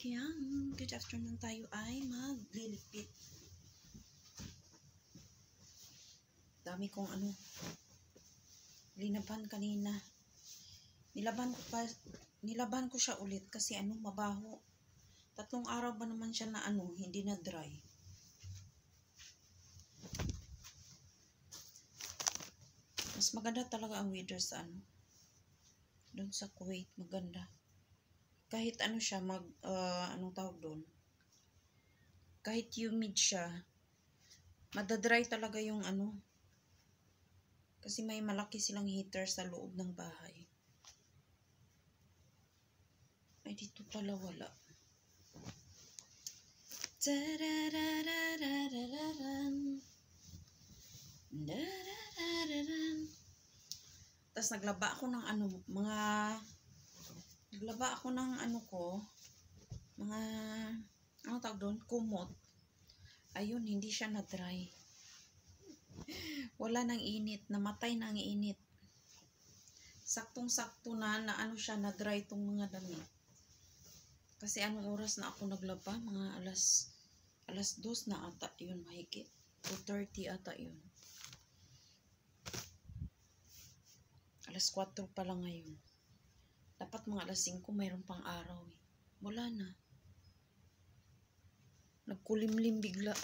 Ayan, good afternoon, tayo ay maglilipit. Dami kong linaban kanina. Nilaban ko siya ulit kasi mabaho. 3 araw ba naman siya na hindi na dry. Mas maganda talaga ang weather sa doon sa Kuwait, maganda. Kahit siya anong tawag doon? Kahit humid siya, madadry talaga yung kasi may malaki silang heater sa loob ng bahay. Ay, dito pala wala. Tapos naglaba ako ng mga tawag doon, kumot. Ayun, hindi siya na dry. Wala nang init, namatay na ang init. Saktong-sakto na siya na dry tong mga damit. Kasi anong oras na ako naglaba? Mga alas 2 na ata yun, mahigit. 2:30 ata yun. Alas 4 pa lang ngayon. Dapat mga alas 5 mayroon pang araw eh. Wala na. Nagkulimlim bigla.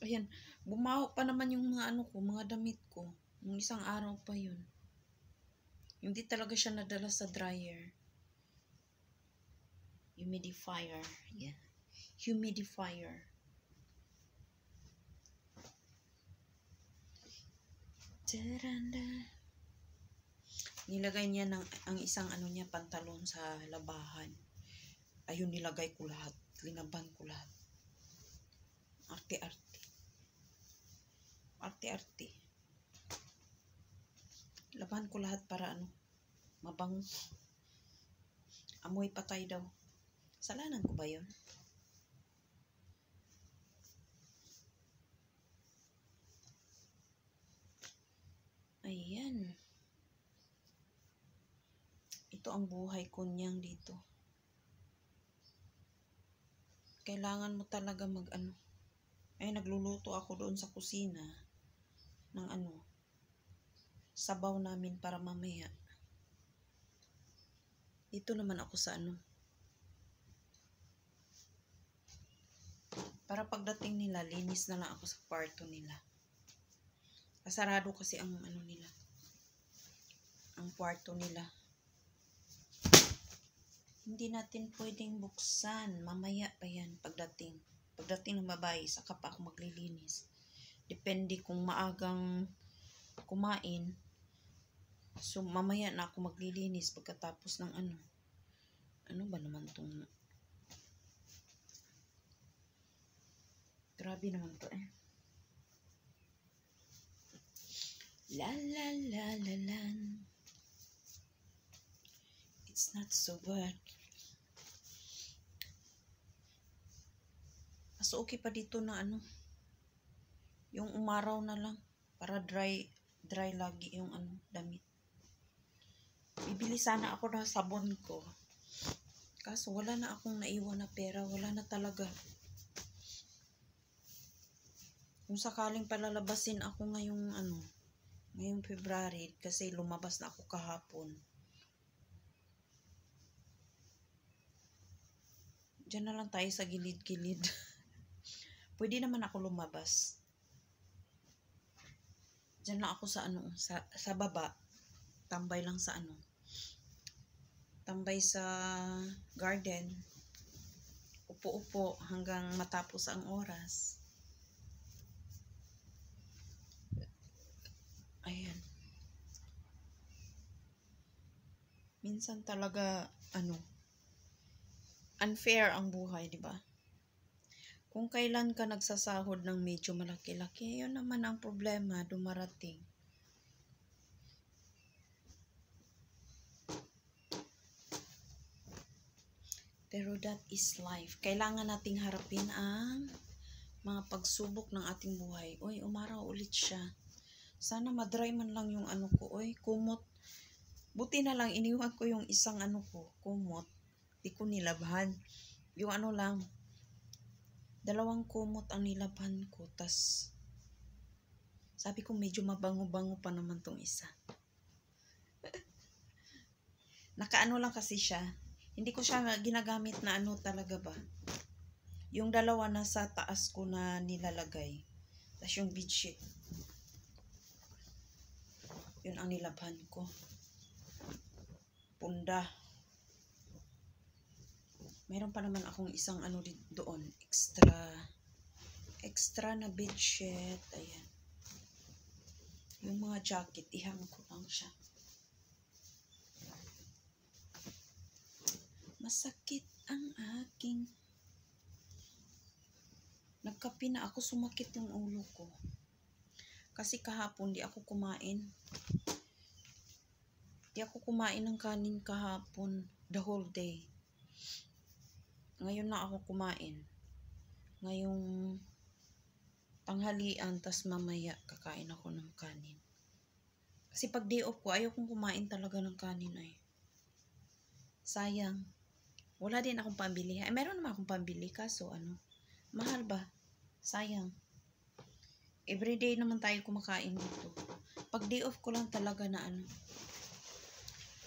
Ayan, bumaho pa naman yung mga mga damit ko. Yung isang araw pa yun. Hindi talaga siya nadala sa dryer. Humidifier. Yeah. Humidifier. Taranda. Nilagay niya ang isang niya pantalon sa labahan. Ayun, nilagay ko lahat. Linaban ko lahat. Arte-arte. Arte-arte. Laban ko lahat para mabango. Amoy patay daw. Salanan ko ba yun? Ayan. Ito ang buhay ko niyang dito. Kailangan mo talaga ay nagluluto ako doon sa kusina ng sabaw namin para mamaya. Dito naman ako sa para pagdating nila, linis na lang ako sa kwarto nila. Kasarado kasi ang nila. Ang kwarto nila. Hindi natin pwedeng buksan. Mamaya pa yan pagdating. Pagdating ng babae, saka pa ako maglilinis. Depende kung maagang kumain. So, mamaya na ako maglilinis pagkatapos ng ano ba naman itong grabe naman to eh. La la la la la. It's not so bad. Mas okay pa dito na yung umaraw na lang para dry lagi yung damit. Bibili sana ako ng sabon ko. Kaso wala na akong naiwan na pera, wala na talaga. Kung sakaling palalabasin ako ngayong February kasi lumabas na ako kahapon. Diyan na lang tayo sa gilid-gilid. Pwede naman ako lumabas. Diyan lang ako sa baba. Tambay lang sa tambay sa garden. Upo-upo hanggang matapos ang oras. Ayan. Minsan talaga unfair ang buhay, di ba? Kung kailan ka nagsasahod ng medyo malaki-laki, yun naman ang problema dumarating. Pero that is life. Kailangan nating harapin ang mga pagsubok ng ating buhay. Uy, umaraw ulit siya. Sana madry man lang yung ko. Uy, kumot. Buti na lang iniwan ko yung isang kumot. Di ko nilabhan. Yung ano lang, 2 kumot ang nilabhan ko. Tas, sabi ko medyo mabango-bango pa naman tong isa. Nakaano lang kasi siya. Hindi ko siya ginagamit na ano talaga ba. Yung 2 na sa taas ko na nilalagay. Tas yung bedsheet. Yun ang nilabhan ko. Punda. Meron pa naman akong isang ano doon. Extra na bedsheet. Ayan. Yung mga jacket, ihang ko lang siya. Masakit ang aking. Nagkape na ako, sumakit yung ulo ko. Kasi kahapon di ako kumain. Di ako kumain ng kanin kahapon. The whole day. Ngayon na ako kumain. Ngayong tanghalian, tas mamaya kakain ako ng kanin. Kasi pag day off ko, ayaw kong kumain talaga ng kanin ay. Sayang. Wala din akong pambili. Ay, meron naman akong pambili. Kaso, ano, mahal ba? Sayang. Everyday naman tayo kumakain dito. Pag day off ko lang talaga na ano.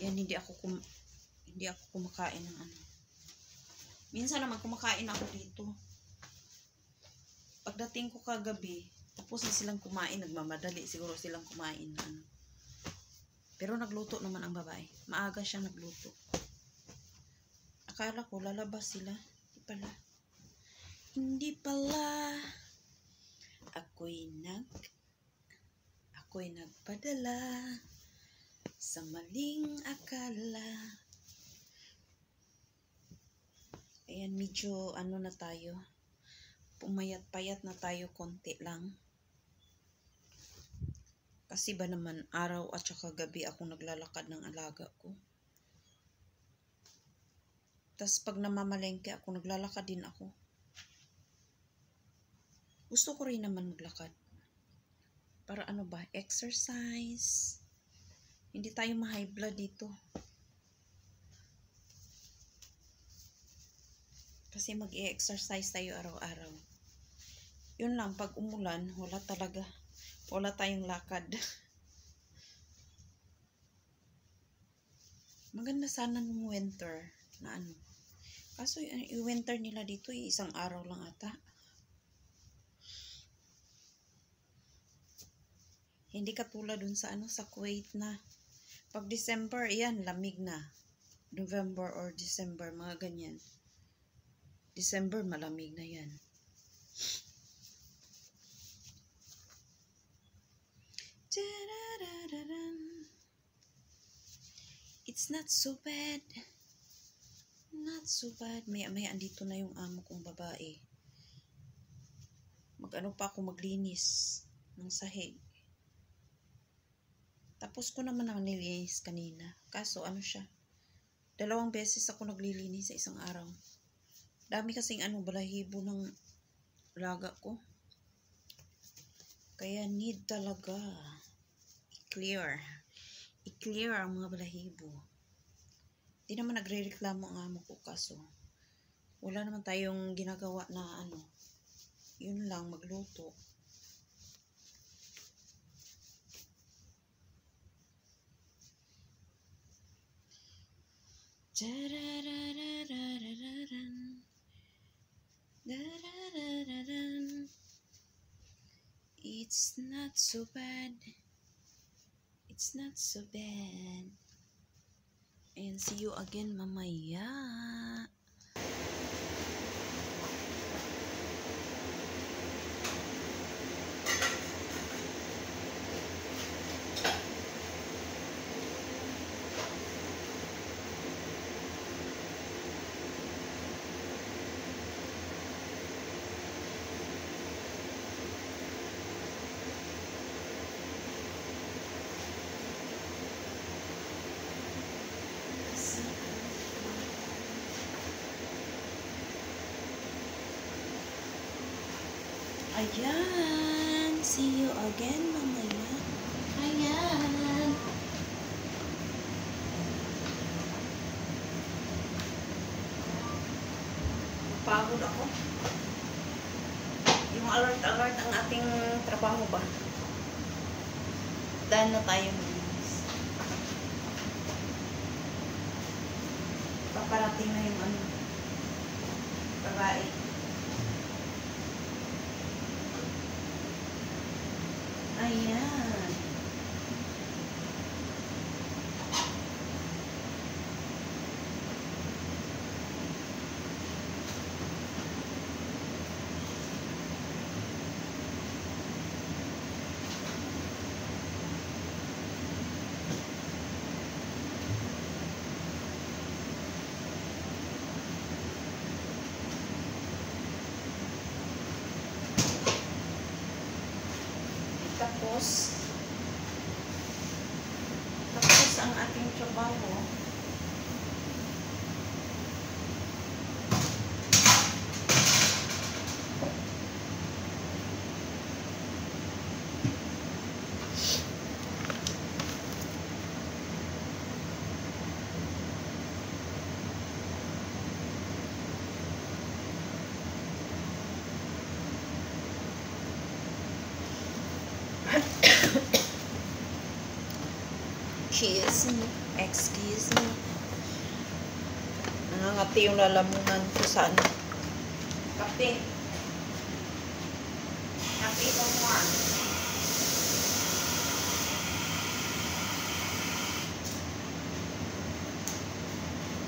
Yan, hindi ako kumakain ng ano. Minsan naman kumakain ako dito. Pagdating ko kagabi, tapos na silang kumain, nagmamadali siguro silang kumain na ano. Pero nagluto naman ang babae. Maaga siya nagluto. Akala ko lalabas sila. Hindi pala. Ako'y nagpadala sa maling akala. Ayan, medyo ano na tayo. Pumayat-payat na tayo konti lang. Kasi ba naman araw at saka gabi ako naglalakad ng alaga ko. Tas pag namamalengke ako, naglalakad din ako. Gusto ko rin naman maglakad. Para ano ba, exercise. Hindi tayo ma-high blood dito. Kasi mag-i-exercise tayo araw-araw. Yun lang, pag umulan, wala talaga. Wala tayong lakad. Maganda sana nung winter na ano. Kaso yung winter nila dito, isang araw lang ata. Hindi katulad dun sa ano, sa Kuwait na. Pag December, yan, lamig na. November or December, mga ganyan. December, malamig na yan. It's not so bad. Not so bad. Maya-maya andito na yung amo kong babae. Mag-ano pa ako maglinis ng sahig. Tapos ko naman ang nilinis kanina. Kaso ano siya. 2 beses ako naglilinis sa isang araw. Dami kasing ano, balahibo ng laga ko. Kaya need talaga i-clear ang mga balahibo. Di naman nagre-reklamo ang amo ko, kaso wala naman tayong ginagawa na ano. Yun lang, magluto. It's not so bad. It's not so bad. And see you again mamaya. Ayan. See you again mamaya. Ayan. Napagod ako. Yung alert-alert ang ating trabaho ba? Dahil na tayo maglinis. Paparating na yung ano, babae. Ayan. Tapos ang ating trabaho. Excuse me. Nangangati yung lalamunan ko sa ano. Kape. Kape from warm.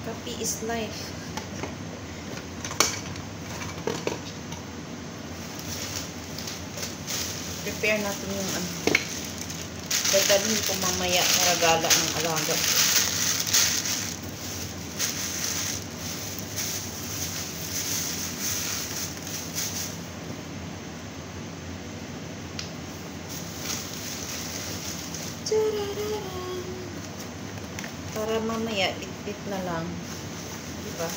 Kape is life. Prepare natin yung ano. Dadalhin ko mamaya para gala ng alaga. Para mamaya bit-bit na lang. Diba?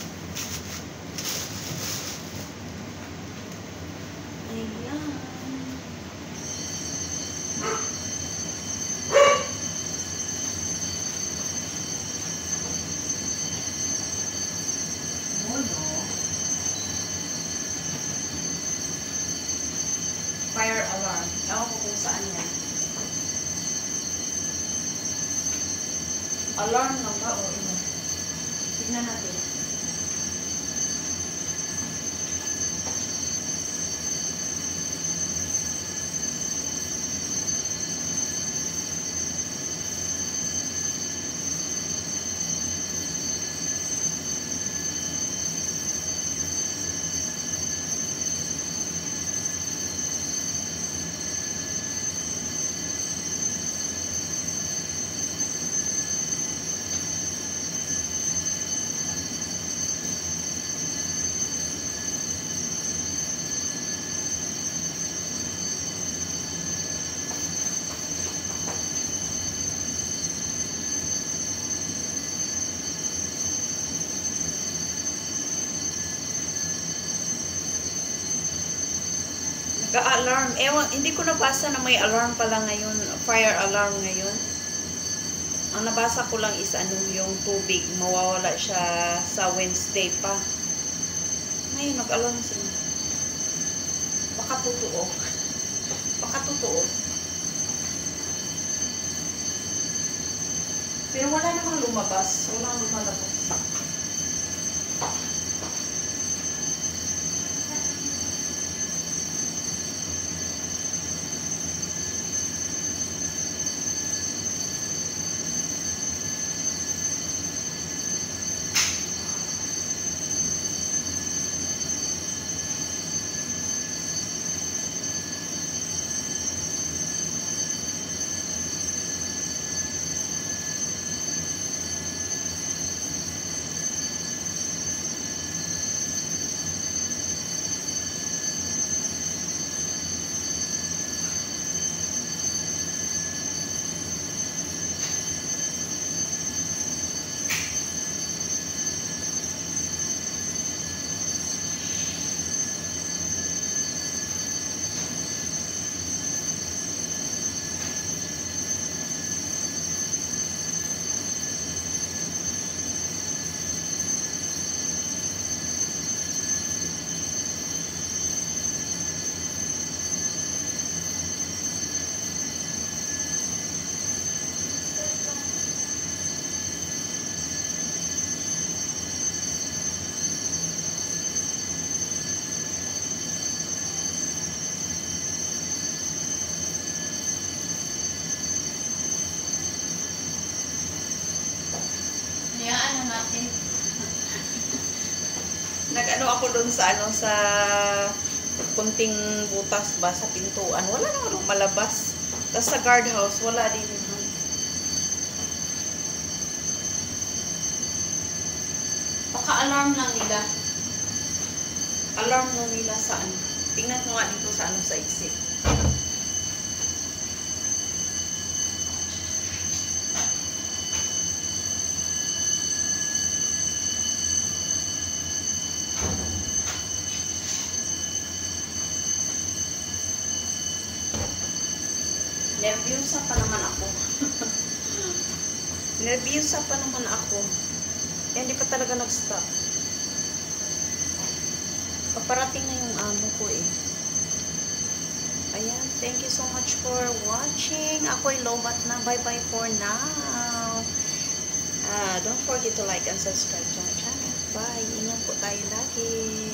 Ayan. Fire alarm. Ewan ko kung saan yan. Alarm lang ba o ino? Tignan natin. Ka-alarm. Ewan, hindi ko nabasa na may alarm pala ngayon. Fire alarm ngayon. Ang nabasa ko lang is ano, yung tubig. Mawawala siya sa Wednesday pa. Ngayon, nag-alarm sila. Baka totoo. Baka totoo. Pero wala namang lumabas. Walang lumalabas. Nag-ano ako doon sa sa kunting butas ba sa pintuan. Wala naman malabas. Tapos sa guardhouse, wala din. Paka-alarm lang nila. Alarm lang nila sa ano. Tingnan ko nga dito sa ano sa exit. Nervyosa pa naman ako. Nervyosa pa naman ako. Hindi pa talaga nag-stop. Paparating na yung amo ko eh. Ayan, thank you so much for watching. Ako'y lobat na. Bye-bye for now. Don't forget to like and subscribe to my channel. Bye. Ingat po tayo lagi.